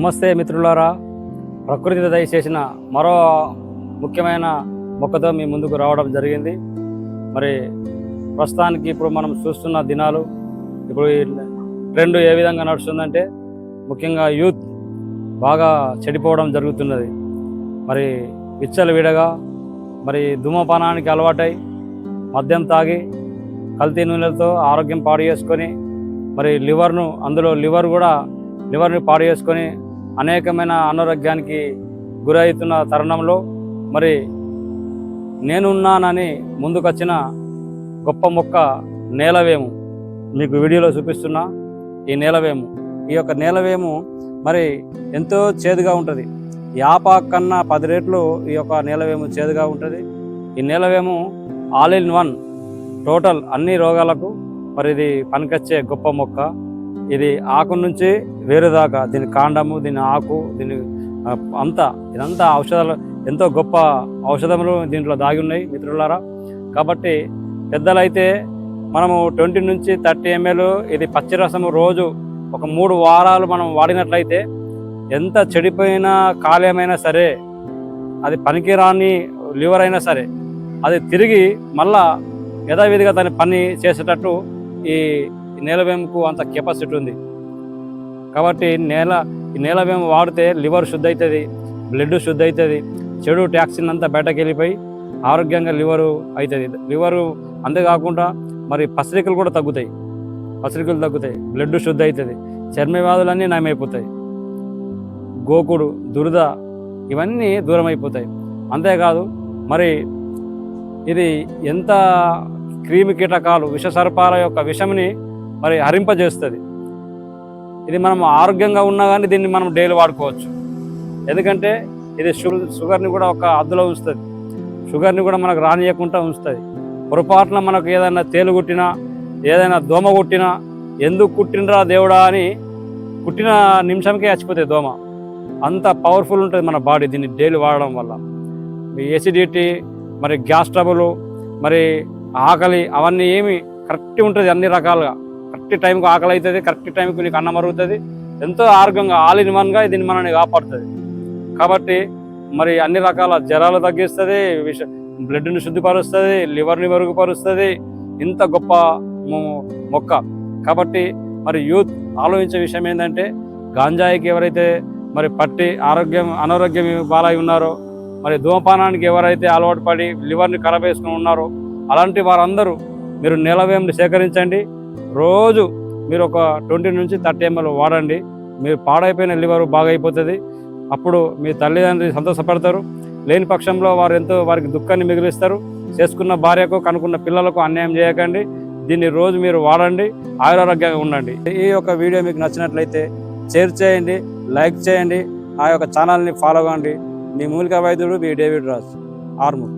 నమస్తే మిత్రులారా, ప్రకృతి దయచేసిన మరో ముఖ్యమైన మొక్కతో మీ ముందుకు రావడం జరిగింది. మరి ప్రస్తుతానికి ఇప్పుడు మనం చూస్తున్న దినాలు, ఇప్పుడు ఈ ట్రెండ్ ఏ విధంగా నడుస్తుందంటే ముఖ్యంగా యూత్ బాగా చెడిపోవడం జరుగుతున్నది. మరి విచ్చలవిడగా మరి ధూమపానానికి అలవాటై మద్యం తాగి కల్తీ నూనెలతో ఆరోగ్యం పాడు చేసుకొని మరి లివర్ని పాడు చేసుకొని అనేకమైన అనారోగ్యానికి గురవుతున్న తరుణంలో మరి నేనున్నానని ముందుకొచ్చిన గొప్ప మొక్క నేలవేము. మీకు వీడియోలో చూపిస్తున్నా ఈ నేలవేము. ఈ యొక్క నేలవేము మరి ఎంతో చేదుగా ఉంటుంది. యాపాకు కన్నా 10 రెట్లు ఈ యొక్క నేలవేము చేదుగా ఉంటుంది. ఈ నేలవేము ఆల్ ఇన్ వన్, టోటల్ అన్ని రోగాలకు మరి ఇది పనికొచ్చే గొప్ప మొక్క. ఇది ఆకు నుంచి వేరు దాకా దీని కాండము, దీని ఆకు, దీని ఇదంతా ఔషధాలు, ఎంతో గొప్ప ఔషధములు దీంట్లో దాగి ఉన్నాయి మిత్రులారా. కాబట్టి పెద్దలైతే మనము 20 నుంచి 30 ml ఇది పచ్చి రసము రోజు ఒక 3 వారాలు మనం వాడినట్లయితే ఎంత చెడిపోయిన కాలేమైనా సరే, అది పనికిరాని లివర్ అయినా సరే, అది తిరిగి మళ్ళా యథావిధిగా దాని పని చేసేటట్టు ఈ నేలవేముకు అంత కెపాసిటీ ఉంది. కాబట్టి ఈ నేలవేము వాడితే లివర్ శుద్ధి అవుతుంది, బ్లడ్ శుద్ధి అవుతుంది, చెడు టాక్సిన్ అంతా బయటకు వెళ్ళిపోయి ఆరోగ్యంగా లివరు అవుతుంది. లివరు అంతేకాకుండా మరి పసిరికలు కూడా తగ్గుతాయి, బ్లడ్ శుద్ధి అవుతుంది, చర్మ వ్యాధులన్నీ నయమైపోతాయి, గోకుడు, దురద ఇవన్నీ దూరం అయిపోతాయి. అంతేకాదు మరి ఇది ఎంత క్రిమి కీటకాలు, విషసర్పాల యొక్క విషంని మరి హరింపజేస్తుంది. ఇది మనం ఆరోగ్యంగా ఉన్నా కానీ దీన్ని మనం డైలీ వాడుకోవచ్చు. ఎందుకంటే ఇది షుగర్ని కూడా ఒక అద్దులో ఉంచుతుంది, షుగర్ని కూడా మనకు రానియకుండా ఉంచుతుంది. పొరపాటున మనకు ఏదైనా తేలు కుట్టినా, ఏదైనా దోమ కుట్టినా, ఎందుకు కుట్టినరా దేవుడా అని కుట్టిన నిమిషంకే చచ్చిపోతుంది దోమ. అంత పవర్ఫుల్ ఉంటుంది మన బాడీ దీన్ని డైలీ వాడడం వల్ల. మీ ఎసిడిటీ, మరి గ్యాస్ ట్రబుల్, మరి ఆకలి అవన్నీ ఏమి కరెక్ట్ ఉంటుంది. అన్ని రకాలుగా కరెక్ట్ టైంకి ఆకలి అవుతుంది, కరెక్ట్ టైంకి నీకు అన్నం అరుగుతుంది. ఎంతో ఆరోగ్యంగా ఆల్ ఇన్ వన్గా దీన్ని మనల్ని కాపాడుతుంది. కాబట్టి మరి అన్ని రకాల జ్వరాలు తగ్గిస్తుంది, బ్లడ్ని శుద్ధిపరుస్తుంది, లివర్ని మెరుగుపరుస్తుంది. ఇంత గొప్ప మొక్క. కాబట్టి మరి యూత్ ఆలోచించే విషయం ఏంటంటే, గాంజాయికి ఎవరైతే మరి పట్టి అనారోగ్యం బాలై ఉన్నారో, మరి ధూమపానానికి ఎవరైతే అలవాటు పడి లివర్ని ఖరాబ్ చేసుకుని ఉన్నారో, అలాంటి వారందరూ మీరు నేలవేముని సేకరించండి. రోజు మీరు ఒక 20 నుంచి 30 ml వాడండి. మీరు పాడైపోయిన లివర్ బాగా అయిపోతుంది. అప్పుడు మీ తల్లిదండ్రులు సంతోషపడతారు. లేని పక్షంలో వారికి దుఃఖాన్ని మిగిలిస్తారు. చేసుకున్న భార్యకు, కనుక్కున్న పిల్లలకు అన్యాయం చేయకండి. దీన్ని రోజు మీరు వాడండి, ఆయురారోగ్యంగా ఉండండి. ఈ యొక్క వీడియో మీకు నచ్చినట్లయితే షేర్ చేయండి, లైక్ చేయండి, ఆ యొక్క ఛానల్ని ఫాలో కండి. మీ మూలికా వైద్యుడు మీ డేవిడ్ రాజ్, ఆర్మూర్.